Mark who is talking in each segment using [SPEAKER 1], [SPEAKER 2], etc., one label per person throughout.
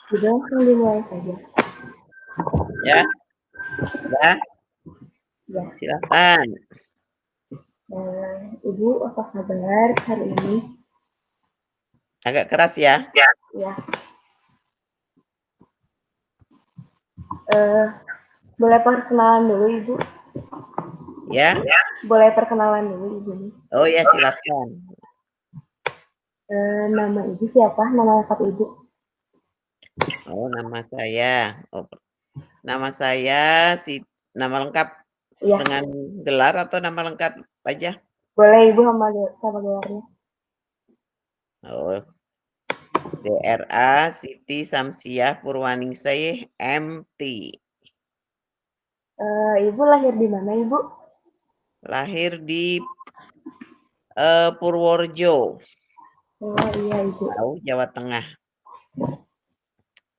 [SPEAKER 1] Sudah langsung dimulai saja.
[SPEAKER 2] Ya, udah,
[SPEAKER 1] Ya,
[SPEAKER 2] silakan.
[SPEAKER 1] Ibu apa kabar hari ini?
[SPEAKER 2] Agak keras ya.
[SPEAKER 1] Ya, eh, boleh perkenalan dulu Ibu?
[SPEAKER 2] Ya.
[SPEAKER 1] Boleh perkenalan dulu Ibu nih.
[SPEAKER 2] Oh ya, silakan.
[SPEAKER 1] Nama Ibu siapa? Nama lengkap Ibu?
[SPEAKER 2] Oh, nama saya. Oh, nama saya si nama lengkap
[SPEAKER 1] Iya,
[SPEAKER 2] dengan gelar atau nama lengkap aja?
[SPEAKER 1] boleh Ibu sama gelarnya.
[SPEAKER 2] Oh, DRA Siti Samsiah Purwaningsih MT.
[SPEAKER 1] Ibu lahir di mana Ibu?
[SPEAKER 2] Lahir di Purworejo,
[SPEAKER 1] Oh iya Ibu.
[SPEAKER 2] tahu Jawa Tengah.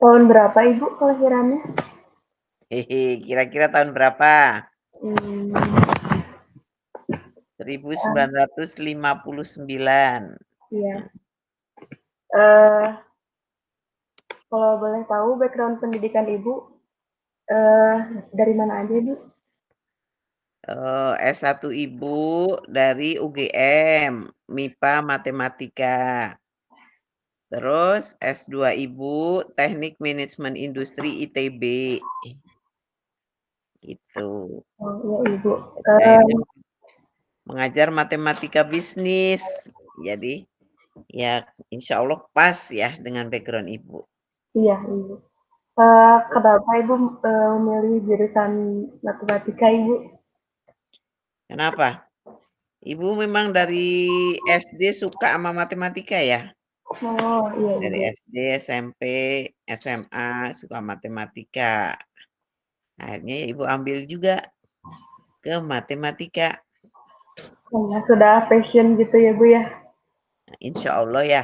[SPEAKER 1] Tahun berapa Ibu kelahirannya?
[SPEAKER 2] Hehe, kira-kira tahun berapa?
[SPEAKER 1] Hmm,
[SPEAKER 2] 1959.
[SPEAKER 1] iya. Eh, Kalau boleh tahu background pendidikan Ibu eh, dari mana aja Ibu?
[SPEAKER 2] S1 Ibu dari UGM, MIPA Matematika. Terus S2 Ibu Teknik Manajemen Industri ITB, gitu.
[SPEAKER 1] Oh iya Ibu.
[SPEAKER 2] Akhirnya mengajar matematika bisnis. Jadi, ya insya Allah pas ya dengan background Ibu.
[SPEAKER 1] Iya Ibu. Kenapa Ibu memilih jurusan matematika Ibu?
[SPEAKER 2] Kenapa? Ibu memang dari SD suka sama matematika ya?
[SPEAKER 1] Oh iya
[SPEAKER 2] Dari
[SPEAKER 1] Ibu.
[SPEAKER 2] SD, SMP, SMA suka matematika. Akhirnya ya Ibu ambil juga ke matematika.
[SPEAKER 1] Karena sudah passion gitu ya Bu ya.
[SPEAKER 2] Insya Allah ya.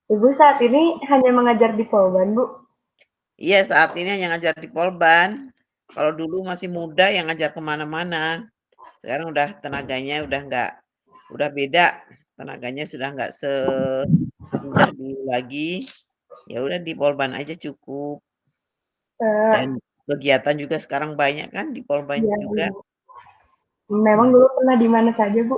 [SPEAKER 1] Ibu saat ini hanya mengajar di Polban Bu.
[SPEAKER 2] Iya, saat ini hanya ngajar di Polban. Kalau dulu masih muda yang ngajar kemana-mana. Sekarang udah tenaganya udah beda. Tenaganya sudah nggak sepincah dulu lagi. Ya udah di Polban aja cukup.
[SPEAKER 1] Eh,
[SPEAKER 2] Dan kegiatan juga sekarang banyak kan di Polban
[SPEAKER 1] iya,
[SPEAKER 2] juga.
[SPEAKER 1] Ibu. Memang
[SPEAKER 2] Hmm.
[SPEAKER 1] dulu pernah di mana saja Bu?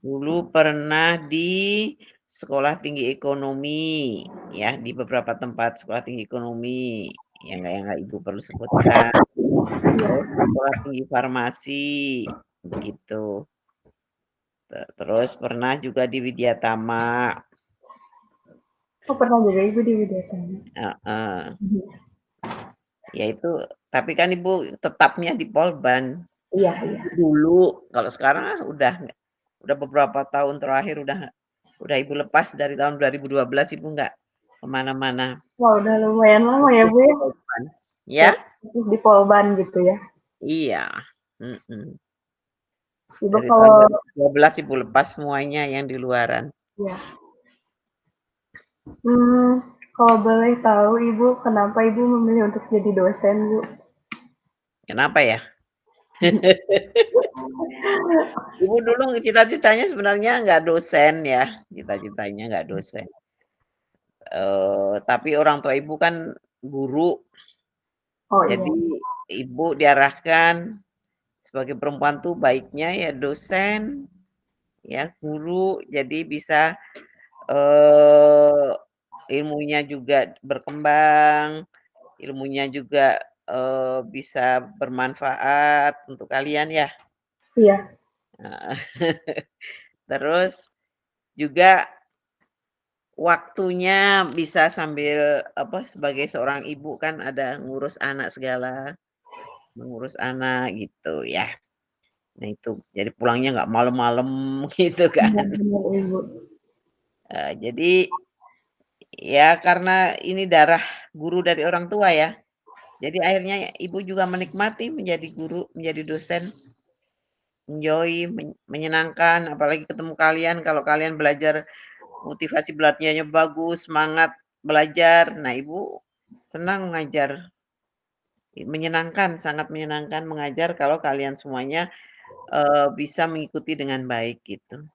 [SPEAKER 2] Dulu pernah di sekolah tinggi ekonomi, ya di beberapa tempat sekolah tinggi ekonomi yang nggak Ibu perlu sebutkan. Terus sekolah tinggi farmasi, begitu. Terus pernah juga di Widyatama,
[SPEAKER 1] Oh pernah juga Ibu di Widyatama.
[SPEAKER 2] heeh. Ya itu, tapi kan Ibu tetapnya di Polban.
[SPEAKER 1] Iya iya.
[SPEAKER 2] Dulu, kalau sekarang udah beberapa tahun terakhir udah Ibu lepas dari tahun 2012 Ibu nggak kemana-mana.
[SPEAKER 1] Wah udah lumayan lama ya
[SPEAKER 2] Fokus
[SPEAKER 1] Bu ya.
[SPEAKER 2] Polban. Ya?
[SPEAKER 1] Saya fokus di Polban gitu ya.
[SPEAKER 2] Iya, mhm.
[SPEAKER 1] Ibu
[SPEAKER 2] Dari tahun
[SPEAKER 1] kalau
[SPEAKER 2] 2012 Ibu lepas semuanya yang di luaran.
[SPEAKER 1] ya, hmm, kalau boleh tahu Ibu kenapa Ibu memilih untuk jadi dosen Bu?
[SPEAKER 2] Kenapa ya? Ibu dulu cita-citanya sebenarnya nggak dosen ya, cita-citanya nggak dosen. Tapi orang tua Ibu kan guru,
[SPEAKER 1] Oh iya.
[SPEAKER 2] jadi Ibu diarahkan sebagai perempuan tuh baiknya ya dosen, ya guru, jadi bisa, eee, ilmunya juga berkembang, ilmunya juga, bisa bermanfaat untuk kalian ya.
[SPEAKER 1] Iya.
[SPEAKER 2] Heeh. Terus juga waktunya bisa sambil apa, sebagai seorang ibu kan ada ngurus anak segala, mengurus anak gitu ya. Nah itu, jadi pulangnya nggak malam-malam gitu kan.
[SPEAKER 1] Benar benar Ibu.
[SPEAKER 2] Jadi ya karena ini darah guru dari orang tua ya, jadi akhirnya ibu juga menikmati menjadi guru, menjadi dosen, enjoy, menyenangkan, apalagi ketemu kalian, kalau kalian belajar motivasi belajarnya bagus, semangat belajar. Nah, Ibu senang mengajar, menyenangkan, sangat menyenangkan mengajar kalau kalian semuanya, bisa mengikuti dengan baik gitu.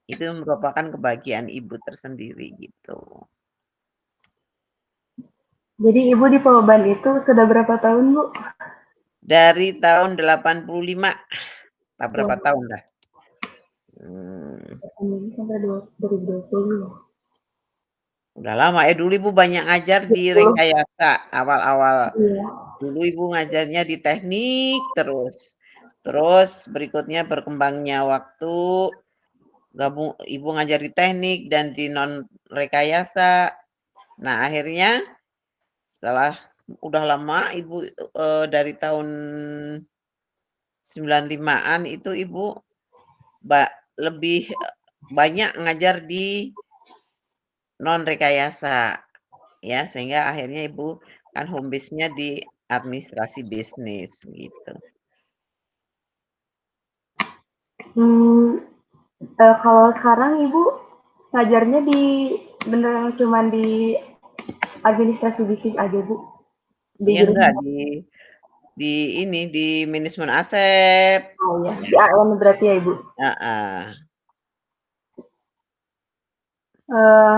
[SPEAKER 2] Itu merupakan kebahagiaan ibu tersendiri gitu.
[SPEAKER 1] Jadi Ibu di Polban itu sudah berapa tahun, Bu?
[SPEAKER 2] Dari tahun 85, entah berapa
[SPEAKER 1] Wah,
[SPEAKER 2] tahun dah. Mmm,
[SPEAKER 1] ini sampai 2020 ya?
[SPEAKER 2] udah lama ya, dulu Ibu banyak ngajar di
[SPEAKER 1] 20,
[SPEAKER 2] rekayasa, awal-awal.
[SPEAKER 1] iya.
[SPEAKER 2] Dulu Ibu ngajarnya di teknik terus. Terus berikutnya berkembangnya waktu, Ibu ngajar di teknik dan di non rekayasa. Nah, akhirnya setelah udah lama Ibu, dari tahun 95-an itu Ibu ba lebih, banyak ngajar di non rekayasa, ya, sehingga akhirnya Ibu kan home base-nya di administrasi bisnis gitu.
[SPEAKER 1] Mmm, kalau sekarang Ibu ngajarnya di beneran cuman di administrasi bisnis aja, Bu? Di
[SPEAKER 2] Ya enggak,
[SPEAKER 1] jurusan
[SPEAKER 2] di ini, di manajemen aset.
[SPEAKER 1] oh ya, di AN berarti ya, Ibu?
[SPEAKER 2] Heeh.
[SPEAKER 1] Eee,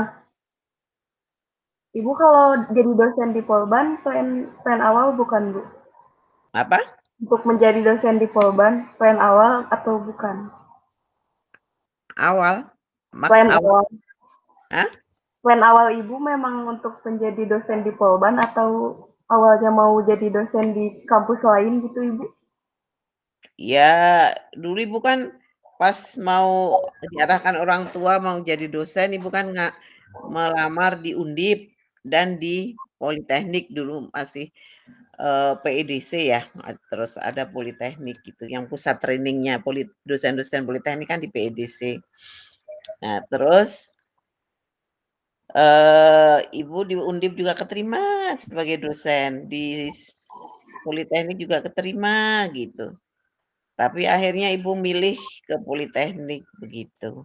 [SPEAKER 1] Ibu kalau jadi dosen di Polban plan plan awal bukan, Bu?
[SPEAKER 2] Apa?
[SPEAKER 1] Untuk menjadi dosen di Polban plan awal atau bukan?
[SPEAKER 2] Awal?
[SPEAKER 1] Plan
[SPEAKER 2] Awal
[SPEAKER 1] awal
[SPEAKER 2] ah?
[SPEAKER 1] plan awal Ibu memang untuk menjadi dosen di Polban atau awalnya mau jadi dosen di kampus lain gitu, Ibu?
[SPEAKER 2] Ya, dulu Ibu kan pas mau diarahkan orang tua mau jadi dosen, Ibu kan melamar di Undip dan di Politeknik dulu masih, PEDC ya, terus ada Politeknik gitu, yang pusat trainingnya dosen-dosen Politeknik kan di PEDC. Nah, terus, Ibu di Undip juga keterima sebagai dosen, di Politeknik juga keterima gitu. Tapi akhirnya Ibu milih ke Politeknik, begitu.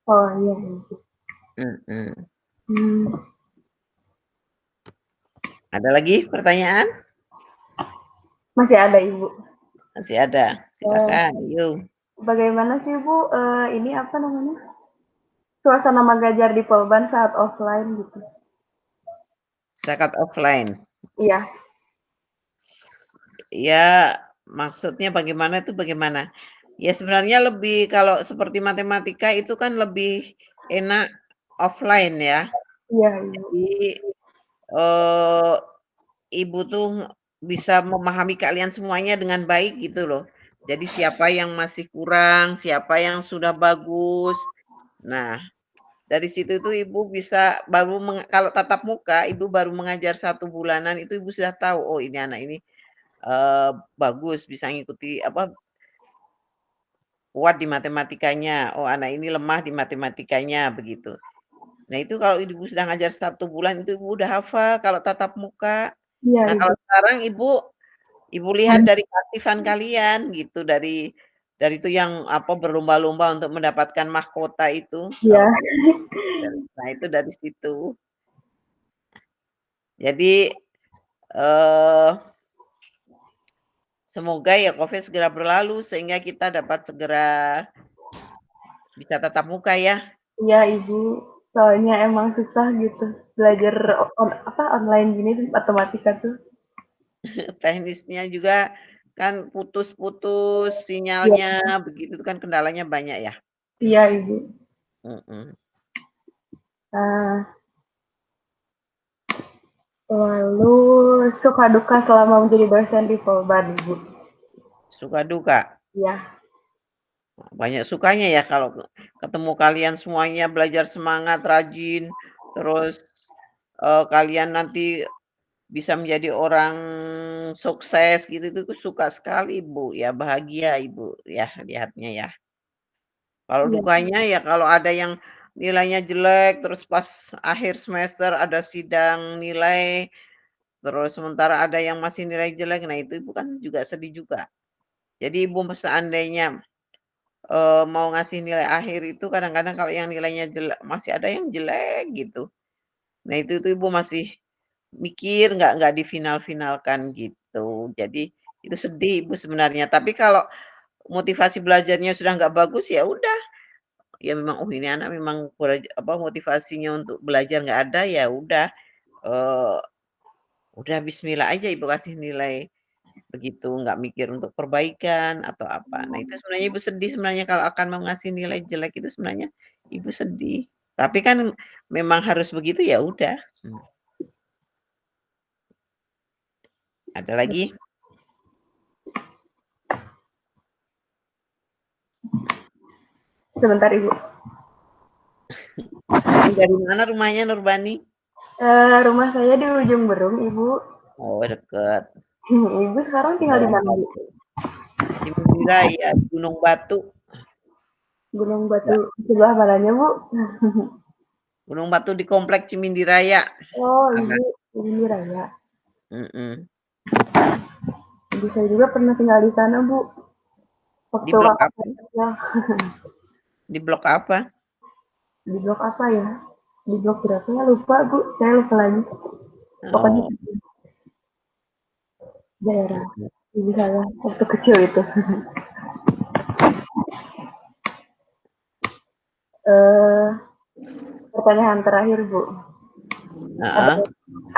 [SPEAKER 1] Oh, iya iya.
[SPEAKER 2] Mhm.
[SPEAKER 1] Mmm,
[SPEAKER 2] Ada lagi pertanyaan?
[SPEAKER 1] masih ada, Ibu.
[SPEAKER 2] Masih ada? Silakan, yuk.
[SPEAKER 1] Bagaimana sih, Bu, ini apa namanya, suasana mengajar di Polban saat offline gitu?
[SPEAKER 2] Zakat offline.
[SPEAKER 1] Iya
[SPEAKER 2] Ya, maksudnya bagaimana itu bagaimana? Ya sebenarnya lebih kalau seperti matematika itu kan lebih enak offline ya.
[SPEAKER 1] iya, Ibu.
[SPEAKER 2] Jadi, eee, Ibu tuh bisa memahami kalian semuanya dengan baik gitu loh. Jadi siapa yang masih kurang, siapa yang sudah bagus. Nah, dari situ tuh Ibu bisa baru kalau tatap muka, Ibu baru mengajar 1 bulanan itu Ibu sudah tahu, "Oh ini anak ini, bagus bisa ngikuti apa, kuat di matematikanya, oh anak ini lemah di matematikanya," begitu. Nah itu kalau Ibu sudah ngajar 1 bulan itu Ibu udah hafal kalau tatap muka.
[SPEAKER 1] Iya,
[SPEAKER 2] Nah
[SPEAKER 1] Ibu.
[SPEAKER 2] kalau sekarang Ibu lihat dari keaktifan kalian gitu, dari itu yang apa, berlomba-lomba untuk mendapatkan mahkota itu,
[SPEAKER 1] Iya.
[SPEAKER 2] kalau nah itu dari situ. Jadi, eee, semoga ya Covid segera berlalu sehingga kita dapat segera bisa tatap muka ya.
[SPEAKER 1] Iya, Ibu. Soalnya emang susah gitu belajar apa, online gini matematika tuh.
[SPEAKER 2] Teknisnya juga kan putus-putus
[SPEAKER 1] Iya
[SPEAKER 2] sinyalnya, begitu itu kan kendalanya banyak ya.
[SPEAKER 1] iya, Ibu.
[SPEAKER 2] Mhm.
[SPEAKER 1] Nah, lalu suka duka selama menjadi dosen di Polban, Ibu?
[SPEAKER 2] Suka duka.
[SPEAKER 1] Iya
[SPEAKER 2] Banyak sukanya ya kalau ketemu kalian semuanya belajar semangat, rajin, terus, kalian nanti bisa menjadi orang sukses gitu, itu suka sekali Ibu, ya bahagia Ibu ya lihatnya ya. Kalau
[SPEAKER 1] iya
[SPEAKER 2] dukanya ya kalau ada yang nilainya jelek, terus pas akhir semester ada sidang nilai, terus sementara ada yang masih nilai jelek, nah itu Ibu kan juga sedih juga. Jadi Ibu seandainya mau ngasih nilai akhir itu kadang-kadang kalau yang nilainya masih ada yang jelek gitu. Nah itu tuh Ibu masih mikir nggak difinalkan gitu. Jadi itu sedih Ibu sebenarnya. Tapi kalau motivasi belajarnya sudah nggak bagus, ya udah ya memang, oh ini anak memang motivasinya untuk belajar nggak ada, ya udah, eee, udah bismillah aja Ibu kasih nilai begitu, nggak mikir untuk perbaikan atau apa. Nah itu sebenarnya Ibu sedih sebenarnya kalau akan mau ngasih nilai jelek itu sebenarnya Ibu sedih. Tapi kan memang harus begitu, ya udah. Ada lagi?
[SPEAKER 1] Sebentar Ibu.
[SPEAKER 2] Dari mana rumahnya Nurbani?
[SPEAKER 1] Rumah saya di ujung Berung, Ibu.
[SPEAKER 2] Oh, deket.
[SPEAKER 1] Ibu sekarang tinggal di
[SPEAKER 2] Bawah
[SPEAKER 1] mana, Bu?
[SPEAKER 2] Cimindi Raya, Gunung Batu.
[SPEAKER 1] Gunung Batu
[SPEAKER 2] Enggak,
[SPEAKER 1] sebelah mananya, Bu?
[SPEAKER 2] Gunung Batu di Komplek Cimindi Raya.
[SPEAKER 1] Oh,
[SPEAKER 2] Ada.
[SPEAKER 1] Ibu ini Raya.
[SPEAKER 2] Mhm.
[SPEAKER 1] Ibu saya juga pernah tinggal di sana, Bu.
[SPEAKER 2] Di
[SPEAKER 1] Waktu
[SPEAKER 2] blok
[SPEAKER 1] kakak
[SPEAKER 2] apa?
[SPEAKER 1] saya kecil.
[SPEAKER 2] Di blok apa?
[SPEAKER 1] Di blok apa ya? Di blok berapa ya? Lupa, Bu. Saya lupa lagi. Pokoknya
[SPEAKER 2] Oh,
[SPEAKER 1] daerah
[SPEAKER 2] gitu.
[SPEAKER 1] ibu saya waktu kecil itu. Eh, Pertanyaan terakhir, Bu. Ada,
[SPEAKER 2] Heeh.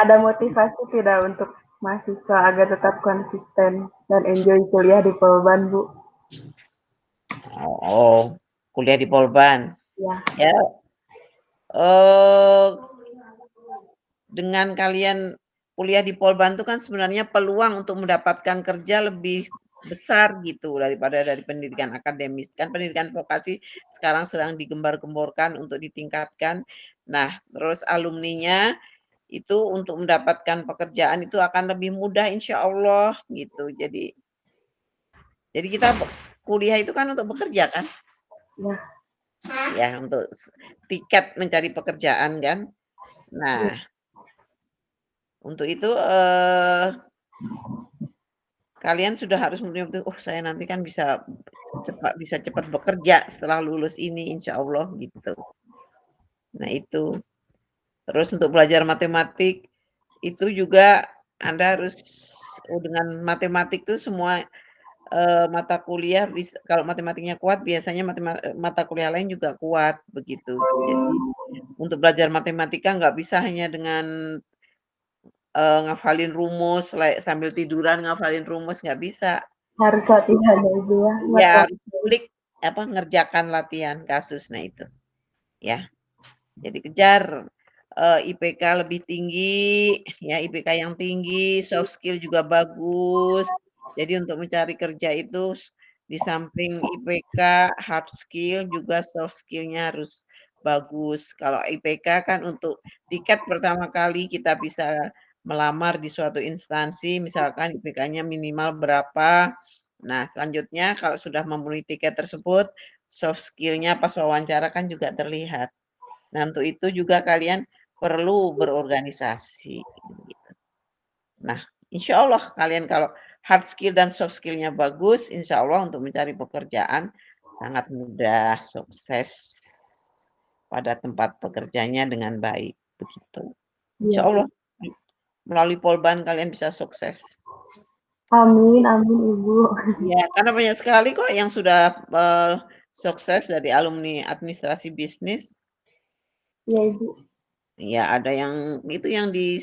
[SPEAKER 1] ada motivasi tidak untuk mahasiswa agar tetap konsisten dan enjoy kuliah di Polban, Bu?
[SPEAKER 2] Oh, kuliah di Polban.
[SPEAKER 1] Ya,
[SPEAKER 2] Ya, eee, dengan kalian kuliah di Polban itu kan sebenarnya peluang untuk mendapatkan kerja lebih besar gitu daripada dari pendidikan akademis. Kan pendidikan vokasi sekarang sedang digembar-gemborkan untuk ditingkatkan. Nah, terus alumninya itu untuk mendapatkan pekerjaan itu akan lebih mudah insya Allah gitu. Jadi kita kuliah itu kan untuk bekerja kan?
[SPEAKER 1] ya,
[SPEAKER 2] Ya, untuk tiket mencari pekerjaan kan. Nah,
[SPEAKER 1] ya.
[SPEAKER 2] untuk itu, kalian sudah harus betul-betul, "Oh, saya nanti kan bisa cepat bekerja setelah lulus ini insya Allah," gitu. Nah itu. Terus untuk belajar matematik, itu juga Anda harus dengan matematik tuh semua, mata kuliah kalau matematiknya kuat biasanya mata kuliah lain juga kuat, begitu. Jadi untuk belajar matematika nggak bisa hanya dengan, ngafalin rumus, sambil tiduran ngafalin rumus, nggak bisa.
[SPEAKER 1] Harus latihan ya, Ibu ya.
[SPEAKER 2] Iya, harus ngulik, ngerjakan latihan kasus, nah itu, ya. Jadi kejar, IPK lebih tinggi, ya IPK yang tinggi, soft skill juga bagus. Jadi untuk mencari kerja itu di samping IPK, hard skill juga soft skill-nya harus bagus. Kalau IPK kan untuk tiket pertama kali kita bisa melamar di suatu instansi, misalkan IPK-nya minimal berapa. Nah, selanjutnya kalau sudah memenuhi tiket tersebut, soft skill-nya pas wawancara kan juga terlihat. Nah, untuk itu juga kalian perlu berorganisasi, gitu. Nah, insya Allah kalian kalau hard skill dan soft skill-nya bagus, insya Allah untuk mencari pekerjaan sangat mudah, sukses pada tempat pekerjanya dengan baik, begitu.
[SPEAKER 1] Iya.
[SPEAKER 2] Insya Allah melalui Polban kalian bisa sukses.
[SPEAKER 1] Amin, amin Ibu.
[SPEAKER 2] Ya, karena banyak sekali kok yang sudah, sukses dari alumni administrasi bisnis.
[SPEAKER 1] Iya Ibu.
[SPEAKER 2] Ya, ada yang itu yang di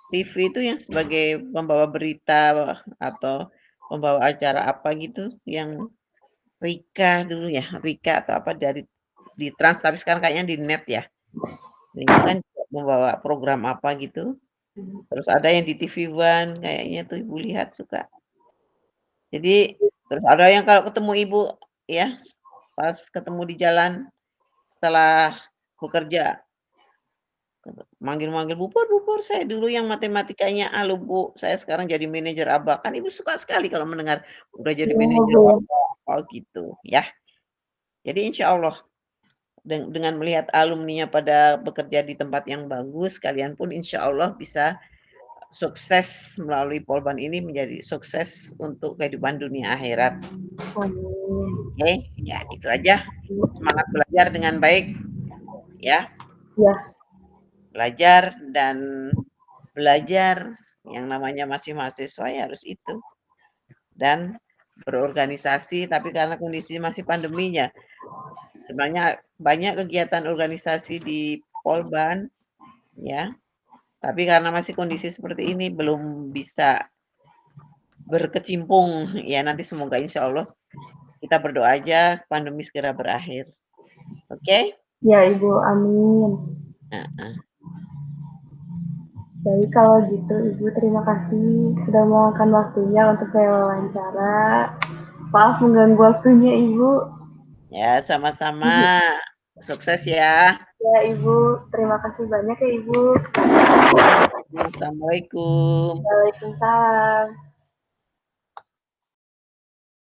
[SPEAKER 2] TV itu yang sebagai pembawa berita atau pembawa acara apa gitu, yang Rika dulu ya, Rika atau apa di Trans, tapi sekarang kayaknya di net ya. Dan itu kan juga membawa program apa gitu. Terus ada yang di TV One kayaknya tuh Ibu lihat suka. Jadi terus ada yang kalau ketemu Ibu ya, pas ketemu di jalan setelah bekerja, manggil-manggil, "Bu Pur Bu Pur, saya dulu yang matematikanya A loh Bu, saya sekarang jadi manajer Abang." Kan Ibu suka sekali kalau mendengar udah jadi
[SPEAKER 1] Iya
[SPEAKER 2] manajer
[SPEAKER 1] Bu ya.
[SPEAKER 2] Abang, oh gitu, ya. Jadi insya Allah dengan melihat alumninya pada bekerja di tempat yang bagus, kalian pun insya Allah bisa sukses melalui Polban ini menjadi sukses untuk kehidupan dunia akhirat.
[SPEAKER 1] Amin.
[SPEAKER 2] Oke, ya itu aja. Semangat belajar dengan baik ya,
[SPEAKER 1] Ya,
[SPEAKER 2] belajar dan belajar, yang namanya masih mahasiswa ya harus itu, dan berorganisasi, tapi karena kondisi masih pandeminya, Sebenarnya banyak kegiatan organisasi di Polban, ya, tapi karena masih kondisi seperti ini belum bisa berkecimpung, ya nanti semoga insya Allah kita berdoa aja pandemi segera berakhir, oke?
[SPEAKER 1] Ya Ibu, amin.
[SPEAKER 2] Heeh.
[SPEAKER 1] Baik kalau gitu Ibu, terima kasih sudah meluangkan waktunya untuk saya wawancara. Maaf mengganggu waktunya Ibu.
[SPEAKER 2] Ya, sama-sama. Sukses ya.
[SPEAKER 1] Ya Ibu, terima kasih banyak ya Ibu.
[SPEAKER 2] Assalamualaikum.
[SPEAKER 1] Waalaikumsalam.